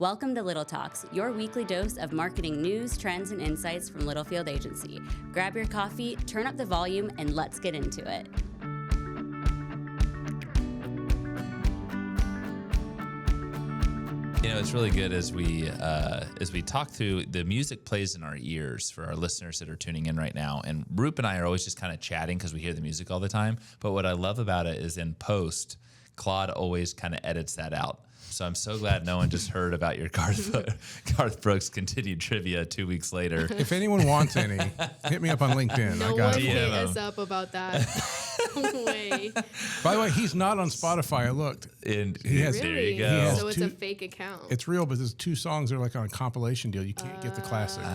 Welcome to Little Talks, your weekly dose of marketing news, trends, and insights from Littlefield Agency. Grab your coffee, turn up the volume, and let's get into it. You know, it's really good as we talk through, the music plays in our ears for our listeners that are tuning in right now. And Roop and I are always just kind of chatting because we hear the music all the time. But what I love about it is in post, Claude always kind of edits that out. So I'm so glad no one just heard about your Garth Brooks continued trivia 2 weeks later. If anyone wants any, hit me up on LinkedIn. No I got one it. hit us up about that. No way. By the way, he's not on Spotify. I looked. And He has- there Really? you go. So it's a fake account. It's real, but there's 2 songs that are like on a compilation deal. You can't get the classics.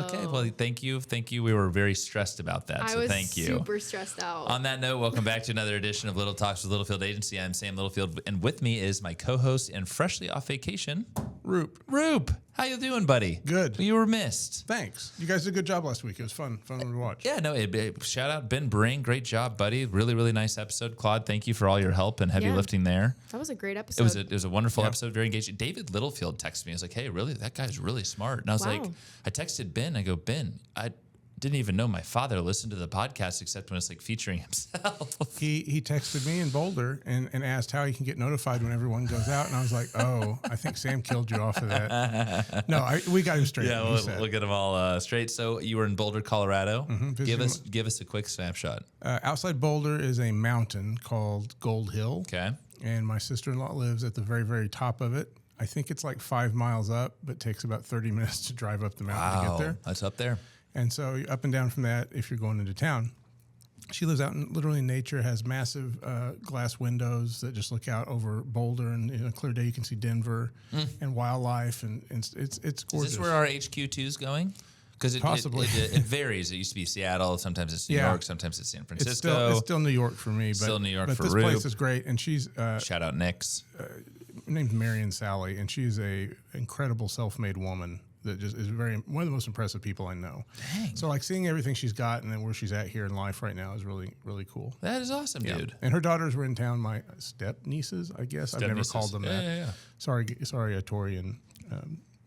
Okay. Well, thank you. We were very stressed about that. I So was thank you. super stressed out. On that note, welcome back to another edition of Little Talks with Littlefield Agency. I'm Sam Littlefield, and with me is my co-host and freshly off vacation, Roop. How you doing, buddy? Good. You were missed. Thanks. You guys did a good job last week. It was fun to watch. Yeah, no, shout out Ben Bring. Great job, buddy. Really nice episode. Claude, thank you for all your help and heavy lifting there. That was a great episode. It was a wonderful episode, very engaging. David Littlefield texted me. I was like, hey, really? That guy's really smart. And I was like, I texted Ben. I go, Ben, I didn't even know my father listened to the podcast except when it's like featuring himself. He texted me in Boulder and asked how he can get notified when everyone goes out. And I was like, oh, I think Sam killed you off of that. No, we got him straight. Yeah, we'll get them all straight. So you were in Boulder, Colorado. Mm-hmm. Give us a quick snapshot. Outside Boulder is a mountain called Gold Hill. Okay. And my sister-in-law lives at the very, very top of it. I think it's like 5 miles up, but takes about 30 minutes to drive up the mountain to get there. That's up there. And so up and down from that, if you're going into town, she lives out in literally nature, has massive glass windows that just look out over Boulder, and in a clear day you can see Denver and wildlife, and it's gorgeous. Is this where our HQ2 is going? Because Possibly. It varies. It used to be Seattle. Sometimes it's New York. Sometimes it's San Francisco. It's still New York for me. But, Still New York but for this Roop. place is great, and she's Shout out Nick's. named Marion Sally, and she's a incredible self-made woman that just is one of the most impressive people I know. Dang. So like seeing everything she's got and then where she's at here in life right now is really, really cool. That is awesome, dude. And her daughters were in town, my step nieces, I guess. I've never called them that. Yeah. Sorry, Tori and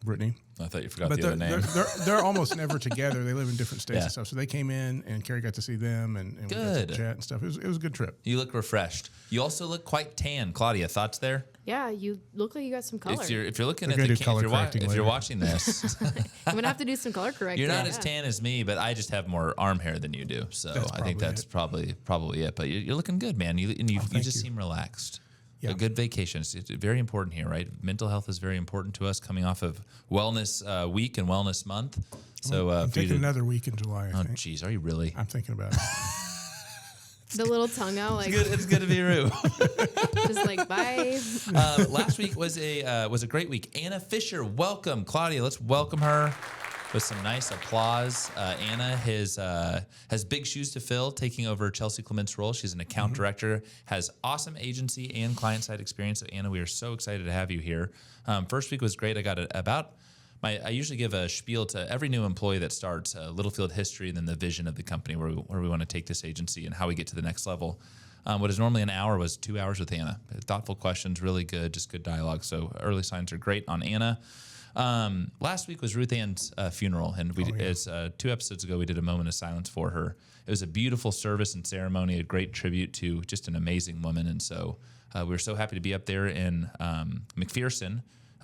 Brittany. I thought you forgot But the other name. they're almost never together. They live in different states and stuff. So they came in, and Carrie got to see them, and we got to chat and stuff. It was a good trip. You look refreshed. You also look quite tan. Claudia, thoughts there? Yeah, you look like you got some color. If you're looking We're at gonna the do color correcting if you're later. watching this, I'm going to have to do some color correcting. you're not as tan as me, but I just have more arm hair than you do. So I think that's probably it. But you're looking good, man. You just seem relaxed. Yeah. A good vacation. It's very important here, right? Mental health is very important to us coming off of Wellness Week and Wellness Month. So I'm taking another week in July, I Oh, think. geez. Are you really? I'm thinking about it. The little tongue out, like It's good to be Roop. just like bye. Last week was a great week. Anna Fisher, welcome. Claudia, let's welcome her with some nice applause. Anna has big shoes to fill, taking over Chelsea Clement's role. She's an account director, has awesome agency and client-side experience. So Anna, we are so excited to have you here. First week was great. I got I usually give a spiel to every new employee that starts, Littlefield history, and then the vision of the company, where we want to take this agency and how we get to the next level. What is normally an hour was 2 hours with Anna. Thoughtful questions, really good, just good dialogue. So early signs are great on Anna. Last week was Ruth Ann's funeral, and it's 2 episodes ago we did a moment of silence for her. It was a beautiful service and ceremony, a great tribute to just an amazing woman, and so we were so happy to be up there in McPherson,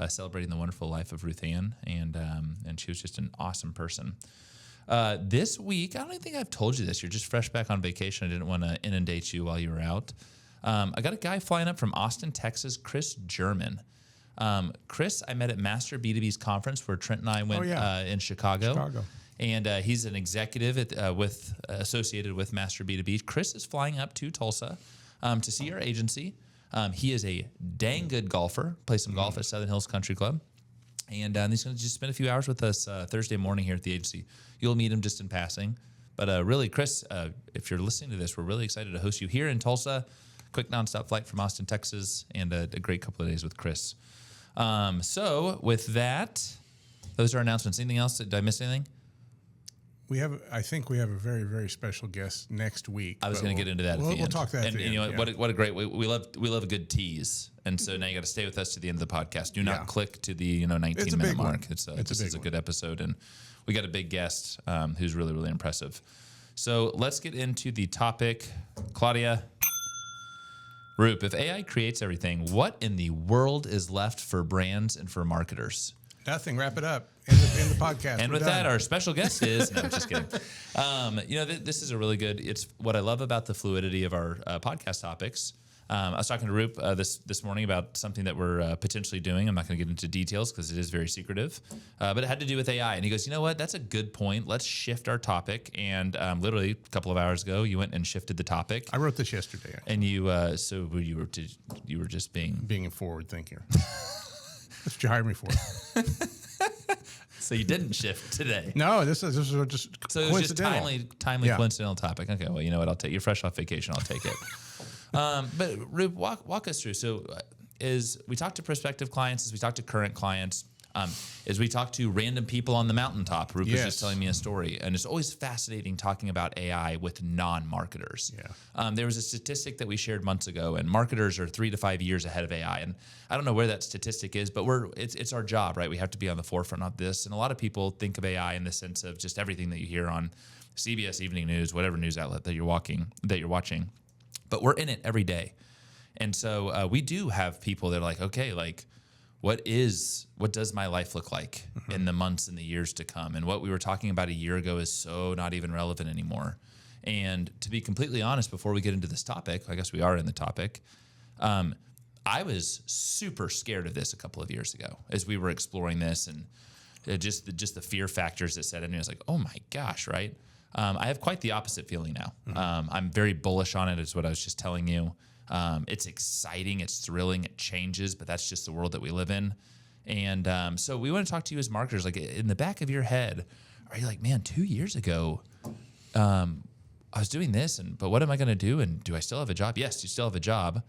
celebrating the wonderful life of Ruth Ann, and she was just an awesome person. This week, I don't even think I've told you this. You're just fresh back on vacation. I didn't want to inundate you while you were out. I got a guy flying up from Austin, Texas, Chris German. Chris, I met at Master B2B's conference where Trent and I went in Chicago. And he's an executive associated with Master B2B. Chris is flying up to Tulsa to see our agency. He is a dang good golfer, plays some golf at Southern Hills Country Club. And he's going to just spend a few hours with us Thursday morning here at the agency. You'll meet him just in passing. But really, Chris, if you're listening to this, we're really excited to host you here in Tulsa. Quick nonstop flight from Austin, Texas, and a great couple of days with Chris. So with that, those are announcements. Anything else? Did I miss anything? I think we have a very, very special guest next week. I was going to get into that. We'll talk that. And you know what a great we love a good tease. And so now you got to stay with us to the end of the podcast. Do not click to the 19-minute mark. This is a good episode, and we got a big guest who's really, really impressive. So let's get into the topic, Claudia. Roop, if AI creates everything, what in the world is left for brands and for marketers? Nothing. Wrap it up. End the podcast. And with that, our special guest is, no, just kidding. This is a really good, it's what I love about the fluidity of our podcast topics. I was talking to Roop this morning about something that we're potentially doing. I'm not going to get into details because it is very secretive, but it had to do with AI. And he goes, you know what? That's a good point. Let's shift our topic. And literally a couple of hours ago, you went and shifted the topic. I wrote this yesterday. And you, so you were just being a forward thinker. That's what you hired me for. So you didn't shift today. No, this was just so it was just timely coincidental topic. Okay, well, you know what? I'll take. You're fresh off vacation. I'll take it. But Roop, walk us through. So, as we talk to prospective clients, as we talk to current clients, as we talk to random people on the mountaintop, Roop was just telling me a story, and it's always fascinating talking about AI with non-marketers. Yeah. There was a statistic that we shared months ago, and marketers are 3 to 5 years ahead of AI, and I don't know where that statistic is, but it's our job, right? We have to be on the forefront of this, and a lot of people think of AI in the sense of just everything that you hear on CBS Evening News, whatever news outlet that you're watching. But we're in it every day. And so we do have people that are like, okay, like what does my life look like in the months and the years to come? And what we were talking about a year ago is so not even relevant anymore. And to be completely honest, before we get into this topic, I guess we are in the topic, I was super scared of this a couple of years ago as we were exploring this, and just the fear factors that set in. I was like, oh my gosh, right? I have quite the opposite feeling now. I'm very bullish on it, is what I was just telling you. It's exciting, it's thrilling, it changes, but that's just the world that we live in. And so we want to talk to you as marketers, like in the back of your head, are you like, man, 2 years ago, I was doing this, but what am I going to do? And do I still have a job? Yes, you still have a job.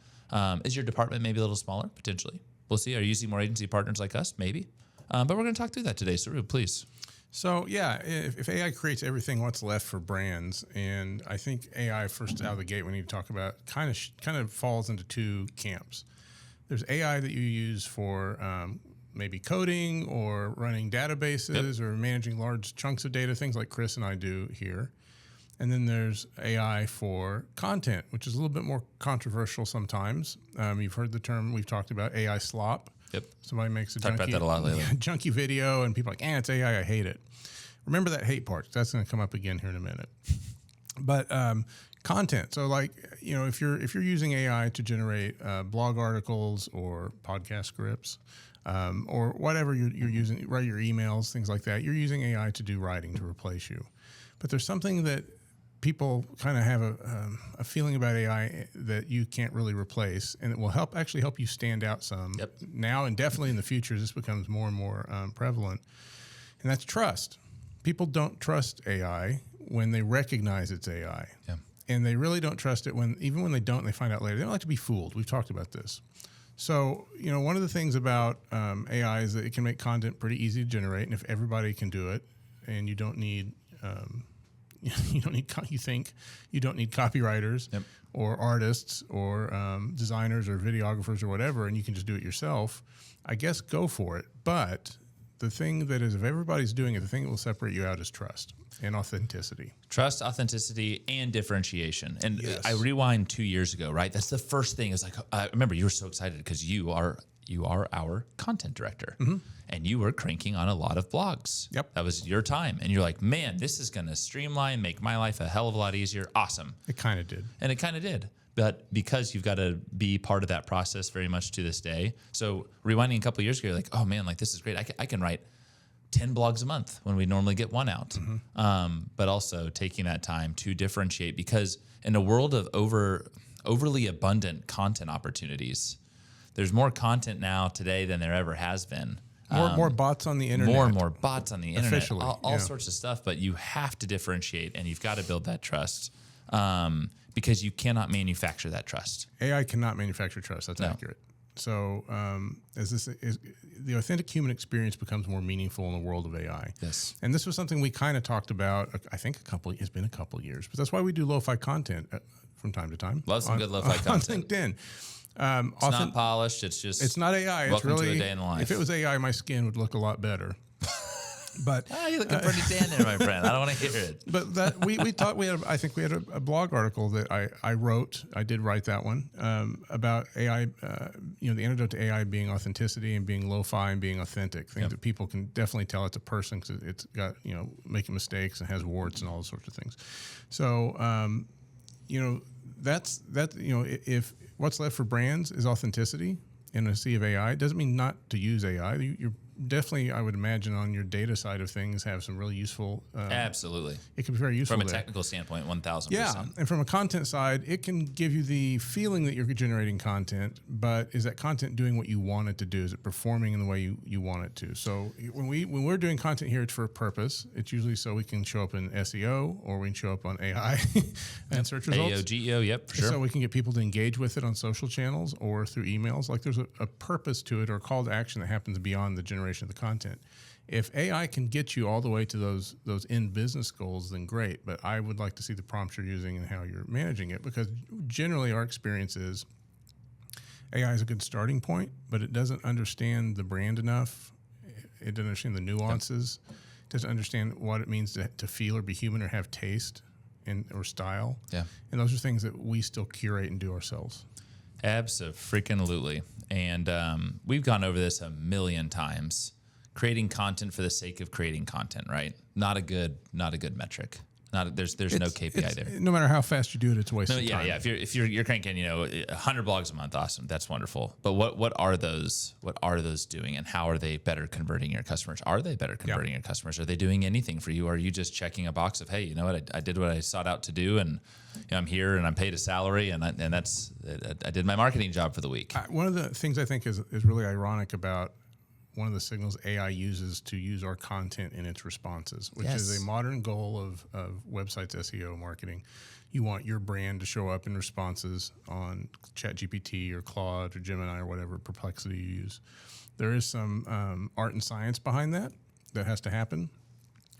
Is your department maybe a little smaller? Potentially. We'll see. Are you using more agency partners like us? Maybe. But we're going to talk through that today. So, Roop, please. So, yeah, if AI creates everything, what's left for brands? And I think AI, first out of the gate, we need to talk about kind of falls into two camps. There's AI that you use for maybe coding or running databases or managing large chunks of data, things like Chris and I do here. And then there's AI for content, which is a little bit more controversial sometimes. You've heard the term, we've talked about AI slop. Yep. Somebody makes a talked about that a lot lately. Junky video, and people are like, it's AI, I hate it. Remember that hate part. That's going to come up again here in a minute. But content. So, like, if you're using AI to generate blog articles or podcast scripts or whatever you're using, write your emails, things like that, you're using AI to do writing to replace you. But there's something that people kind of have a feeling about AI that you can't really replace, and it will actually help you stand out some now and definitely in the future as this becomes more and more prevalent. And that's trust. People don't trust AI when they recognize it's AI. Yeah. And they really don't trust it even when they don't, they find out later. They don't like to be fooled. We've talked about this. So, one of the things about AI is that it can make content pretty easy to generate, and if everybody can do it, and you don't need you don't need copywriters or artists or designers or videographers or whatever, and you can just do it yourself, I guess go for it. But the thing that is, if everybody's doing it, the thing that will separate you out is trust and authenticity. Trust, authenticity, and differentiation. And I rewind 2 years ago, right? That's the first thing. Is like, I remember you were so excited because you are our content director. Mm-hmm. And you were cranking on a lot of blogs. Yep. That was your time. And you're like, man, this is going to streamline, make my life a hell of a lot easier. Awesome. It kind of did. And it kind of did. But because you've got to be part of that process very much to this day. So rewinding a couple of years ago, you're like, oh man, like this is great. I can write 10 blogs a month when we normally get one out. Mm-hmm. But also taking that time to differentiate, because in a world of overly abundant content opportunities, there's more content now today than there ever has been. More bots on the internet. More and more bots on the internet. Officially, all sorts of stuff. But you have to differentiate, and you've got to build that trust because you cannot manufacture that trust. AI cannot manufacture trust. That's accurate. So as this is, the authentic human experience becomes more meaningful in the world of AI. Yes. And this was something we kind of talked about, I think it's been a couple of years, but that's why we do lo-fi content from time to time. Love some good lo-fi content. On LinkedIn. It's not polished. It's not AI. Welcome it's really, to a day in the life. If it was AI, my skin would look a lot better. But you're looking pretty tan there, my friend. I don't want to hear it. But that we thought I think we had a blog article that I wrote. I did write that one about AI. The antidote to AI being authenticity and being lo-fi and being authentic. Things that people can definitely tell it's a person because it's got making mistakes and has warts and all those sorts of things. So that's if what's left for brands is authenticity in a sea of AI, it doesn't mean not to use AI. You're definitely, I would imagine, on your data side of things, have some really useful. Absolutely, it can be very useful from a technical standpoint. 1,000%. Yeah, and from a content side, it can give you the feeling that you're generating content. But is that content doing what you want it to do? Is it performing in the way you want it to? So when we're doing content here, it's for a purpose. It's usually so we can show up in SEO or we can show up on AI and search results. AEO, GEO, yep, for sure. So we can get people to engage with it on social channels or through emails. Like there's a purpose to it or a call to action that happens beyond the generation of the content. If AI can get you all the way to those end business goals, then great. But I would like to see the prompts you're using and how you're managing it, because generally our experience is AI is a good starting point, but it doesn't understand the brand enough. It doesn't understand the nuances. It doesn't understand what it means to feel or be human or have taste or style. Yeah. And those are things that we still curate and do ourselves. Absolutely. And we've gone over this a million times. Creating content for the sake of creating content, right? Not a good metric. There's no KPI there. No matter how fast you do it, it's a waste of time. Yeah. If you're cranking 100 blogs a month, awesome. That's wonderful. But what are those doing, and how are they better converting your customers? Are they better converting your customers? Are they doing anything for you? Or are you just checking a box of, hey, you know what, I did what I sought out to do, and I'm here and I'm paid a salary, and I did my marketing job for the week. One of the things I think is really ironic about one of the signals AI uses to use our content in its responses, which is a modern goal of websites SEO marketing. You want your brand to show up in responses on ChatGPT or Claude or Gemini or whatever Perplexity you use. There is some art and science behind that has to happen.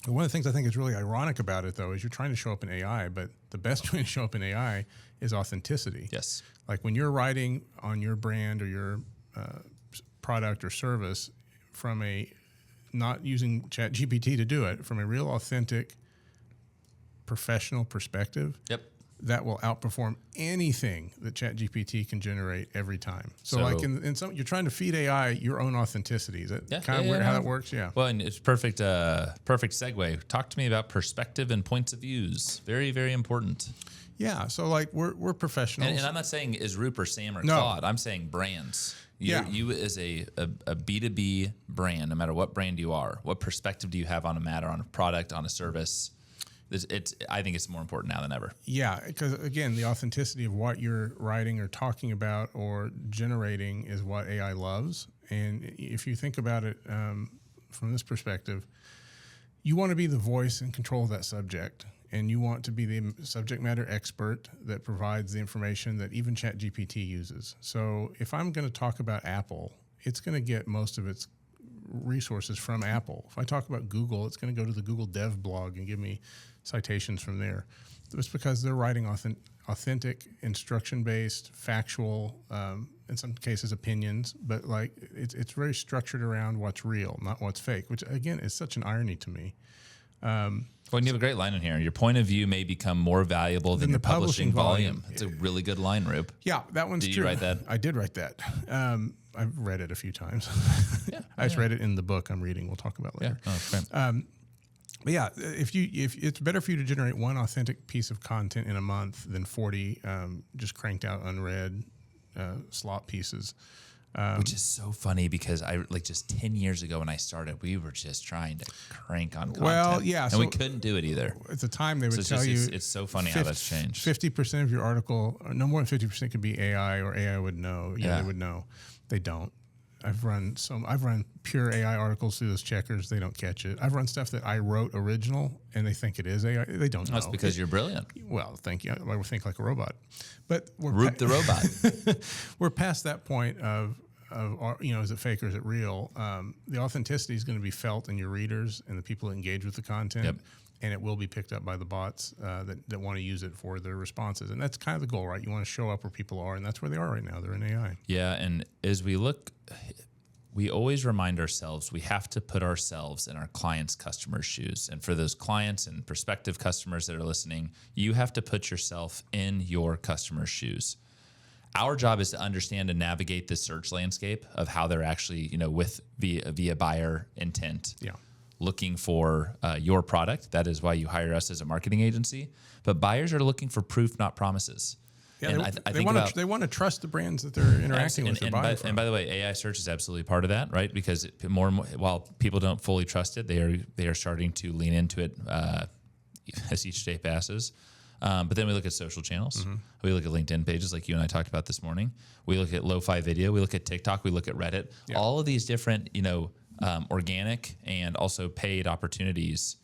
And one of the things I think is really ironic about it, though, is you're trying to show up in AI, but the best way to show up in AI is authenticity. Yes. Like when you're writing on your brand or your product or service, from a not using ChatGPT to do it, from a real authentic professional perspective, that will outperform anything that ChatGPT can generate every time. So like in some, you're trying to feed AI your own authenticity. Is that kind of weird how that works? Yeah. Well, and it's perfect segue. Talk to me about perspective and points of views. Very, very important. Yeah. So like we're professionals. And I'm not saying is Roop or Sam or Claude. I'm saying brands. You as a B2B brand, no matter what brand you are, what perspective do you have on a matter, on a product, on a service? I think it's more important now than ever. Yeah, because again, the authenticity of what you're writing or talking about or generating is what AI loves. And if you think about it from this perspective, you want to be the voice and control of that subject. And you want to be the subject matter expert that provides the information that even ChatGPT uses. So if I'm going to talk about Apple, it's going to get most of its resources from Apple. If I talk about Google, it's going to go to the Google Dev blog and give me citations from there. It's because they're writing authentic, instruction-based, factual, in some cases opinions, but like it's very structured around what's real, not what's fake, which again is such an irony to me. Well, you have a great line in here. Your point of view may become more valuable than your publishing volume. It's a really good line, Roop. Yeah, that one's true. Did you write that? I did write that. I've read it a few times. I just read it in the book I'm reading. We'll talk about later. But yeah, if it's better for you to generate one authentic piece of content in a month than 40 just cranked out unread slot pieces. Which is so funny because just 10 years ago when I started, we were just trying to crank on content. Well, yeah. And we couldn't do it either. At the time, they would tell you... It's so funny how that's changed. 50% of your article, no more than 50% could be AI or AI would know. Yeah, they would know. They don't. I've run pure AI articles through those checkers. They don't catch it. I've run stuff that I wrote original, and they think it is AI. They don't know. That's because you're brilliant. Well, thank you. I would think like a robot. But Roop the robot. We're past that point of of, is it fake or is it real? The authenticity is going to be felt in your readers and the people that engage with the content. Yep. And it will be picked up by the bots that want to use it for their responses. And that's kind of the goal, right? You want to show up where people are, and that's where they are right now. They're in AI. Yeah, and as we look, we always remind ourselves we have to put ourselves in our clients' customers' shoes. And for those clients and prospective customers that are listening, you have to put yourself in your customers' shoes. Our job is to understand and navigate the search landscape of how they're actually, with via buyer intent. Yeah. Looking for your product. That is why you hire us as a marketing agency. But buyers are looking for proof, not promises. Yeah, and they want to trust the brands that they're interacting with. And by the way, AI search is absolutely part of that, right? Because more and more, while people don't fully trust it, they are starting to lean into it as each day passes. But then we look at social channels. Mm-hmm. We look at LinkedIn pages like you and I talked about this morning. We look at lo-fi video. We look at TikTok. We look at Reddit. Yeah. All of these different, organic and also paid opportunities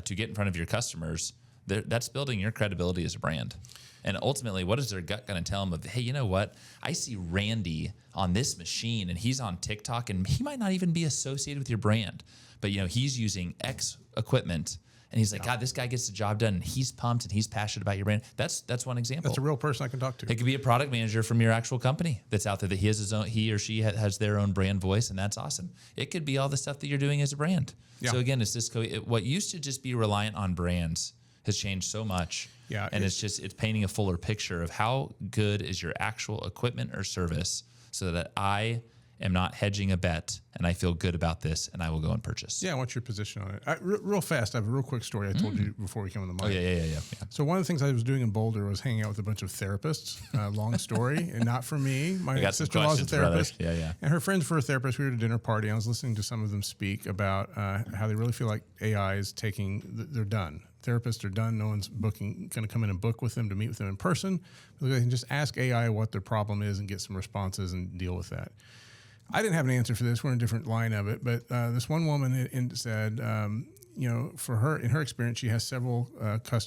to get in front of your customers. That's building your credibility as a brand. And ultimately, what is their gut going to tell them of, hey, you know what? I see Randy on this machine and he's on TikTok and he might not even be associated with your brand, but he's using X equipment and he's like, God, this guy gets the job done and he's pumped and he's passionate about your brand. That's one example. That's a real person I can talk to. It could be a product manager from your actual company that's out there that he or she has their own brand voice, and that's awesome. It could be all the stuff that you're doing as a brand. Yeah. So again, it's this what used to just be reliant on brands has changed so much. Yeah, and it's painting a fuller picture of how good is your actual equipment or service, so that I am not hedging a bet and I feel good about this and I will go and purchase. Yeah, what's your position on it? Real fast, I have a real quick story I told you before we came on the mic. Oh, yeah. So one of the things I was doing in Boulder was hanging out with a bunch of therapists. Long story, and not for me. My sister-in-law's a therapist. Yeah. And her friends were a therapist. We were at a dinner party. And I was listening to some of them speak about how they really feel like AI is they're done. Therapists are done. No one's going to come in and book with them to meet with them in person. They can just ask AI what their problem is and get some responses and deal with that. I didn't have an answer for this. We're in a different line of it. But this one woman said, for her, in her experience, she has several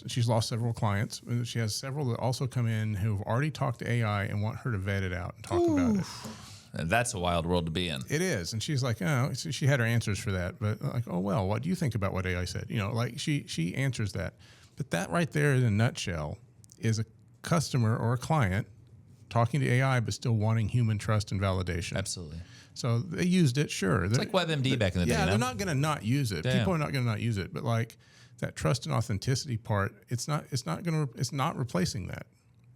she's lost several clients. She has several that also come in who have already talked to AI and want her to vet it out and talk about it. And that's a wild world to be in. It is. And she's like, so she had her answers for that. But like, oh, well, what do you think about what AI said? She answers that. But that right there in a nutshell is a customer or a client talking to AI, but still wanting human trust and validation. Absolutely. So they used it, sure. It's like WebMD back in the day. Yeah, they're not going to not use it. Damn. People are not going to not use it. But like that trust and authenticity part, it's not replacing that.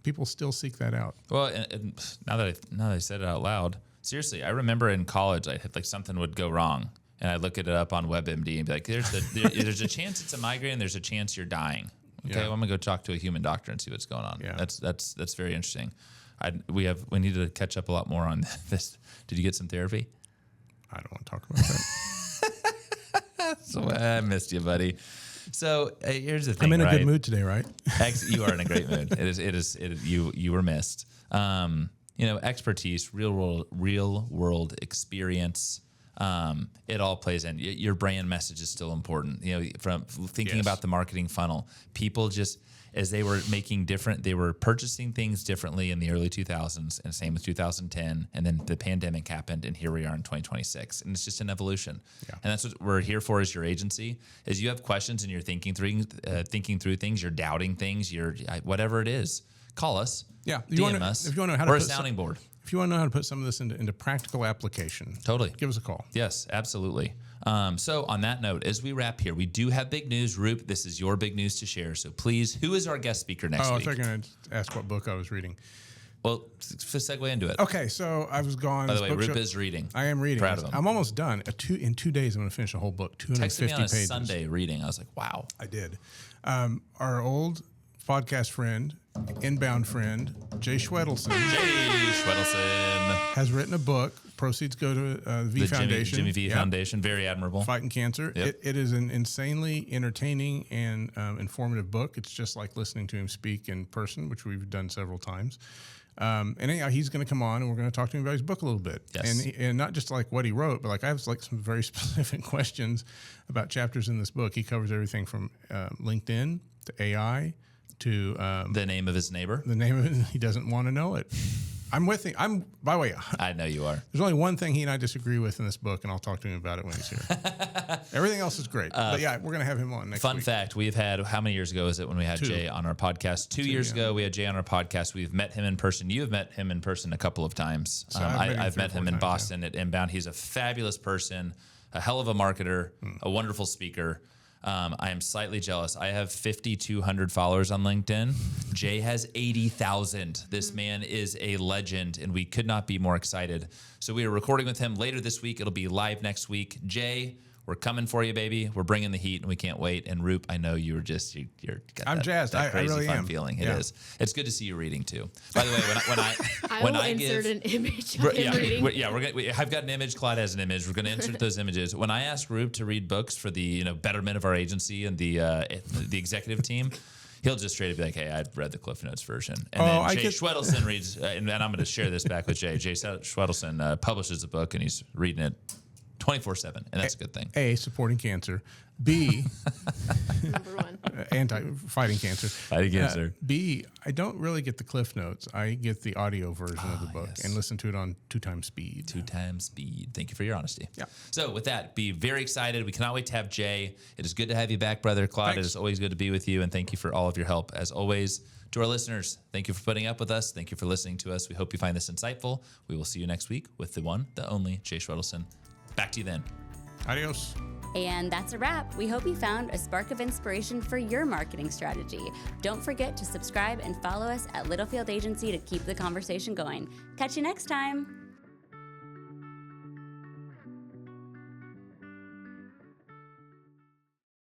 People still seek that out. Well, and now that I said it out loud, seriously, I remember in college, I had like something would go wrong, and I'd look it up on WebMD and be like, "There's a chance it's a migraine. There's a chance you're dying." Okay, well, I'm gonna go talk to a human doctor and see what's going on. Yeah. That's very interesting. We need to catch up a lot more on this. Did you get some therapy? I don't want to talk about that. So I missed you, buddy. So here's the thing. I'm in a good mood today, right? You are in a great mood. You were missed. Expertise, real world experience. It all plays in. Your brand message is still important. From thinking about the marketing funnel, people just, as they were they were purchasing things differently in the early 2000s, and same with 2010, and then the pandemic happened, and here we are in 2026, and it's just an evolution. Yeah. And that's what we're here for as your agency. Is you have questions and you're thinking through things, you're doubting things, whatever it is, call us. Yeah, DM us. If you want to know how to we're a sounding board. If you want to know how to put some of this into practical application, totally, give us a call. Yes, absolutely. So on that note, as we wrap here, we do have big news. Roop, this is your big news to share. So please, who is our guest speaker next week? I thought you were going to ask what book I was reading. Well, segue into it. Okay, so I was gone. By the way, Roop is reading. I am reading. Proud of him. I'm almost done. In 2 days, I'm going to finish a whole book, 250 pages. Texted me on a pages. Sunday reading. I was like, wow. I did. Our old podcast friend, inbound friend, Jay Schwedelson. Has written a book. Proceeds go to the V Foundation. Jimmy V Foundation. Very admirable. Fighting cancer. Yep. It is an insanely entertaining and informative book. It's just like listening to him speak in person, which we've done several times. And anyhow, he's going to come on and we're going to talk to him about his book a little bit. Yes. And not just like what he wrote, but like I have like some very specific questions about chapters in this book. He covers everything from LinkedIn to AI to the name of his neighbor. The name of it, he doesn't want to know it. I'm with him. By the way, I know you are. there's only one thing he and I disagree with in this book, and I'll talk to him about it when he's here. Everything else is great. But yeah, we're going to have him on next week. Fun fact, we've had, how many years ago is it when we had Jay on our podcast? 2 years ago, we had Jay on our podcast. We've met him in person. You have met him in person a couple of times. So I've met him in Boston at Inbound. He's a fabulous person, a hell of a marketer, a wonderful speaker. I am slightly jealous. I have 5,200 followers on LinkedIn. Jay has 80,000. This man is a legend, and we could not be more excited. So we are recording with him later this week. It'll be live next week. Jay, we're coming for you, baby. We're bringing the heat, and we can't wait. And Roop, I know you're got I'm that, jazzed. that crazy I really fun am. feeling. Yeah. It is. It's good to see you reading too. By the way, I when will I insert give an image of him reading. I've got an image. Claude has an image. We're going to insert those images. When I ask Roop to read books for the betterment of our agency and the executive team, he'll just straight up be like, "Hey, I've read the Cliff Notes version." And then Jay Schwedelson reads, and I'm going to share this back with Jay. Jay Schwedelson publishes a book, and he's reading it 24/7, and that's a good thing. A, supporting cancer. B, Number one. fighting cancer. Fighting cancer. B, I don't really get the Cliff Notes. I get the audio version of the book and listen to it on 2 times speed. 2 times speed. Thank you for your honesty. Yeah. So with that, be very excited. We cannot wait to have Jay. It is good to have you back, brother. Claude, Thanks. it is always good to be with you, and thank you for all of your help. As always, to our listeners, thank you for putting up with us. Thank you for listening to us. We hope you find this insightful. We will see you next week with the one, the only, Jay Schwedelson. Back to you then. Adios. And that's a wrap. We hope you found a spark of inspiration for your marketing strategy. Don't forget to subscribe and follow us at Littlefield Agency to keep the conversation going. Catch you next time.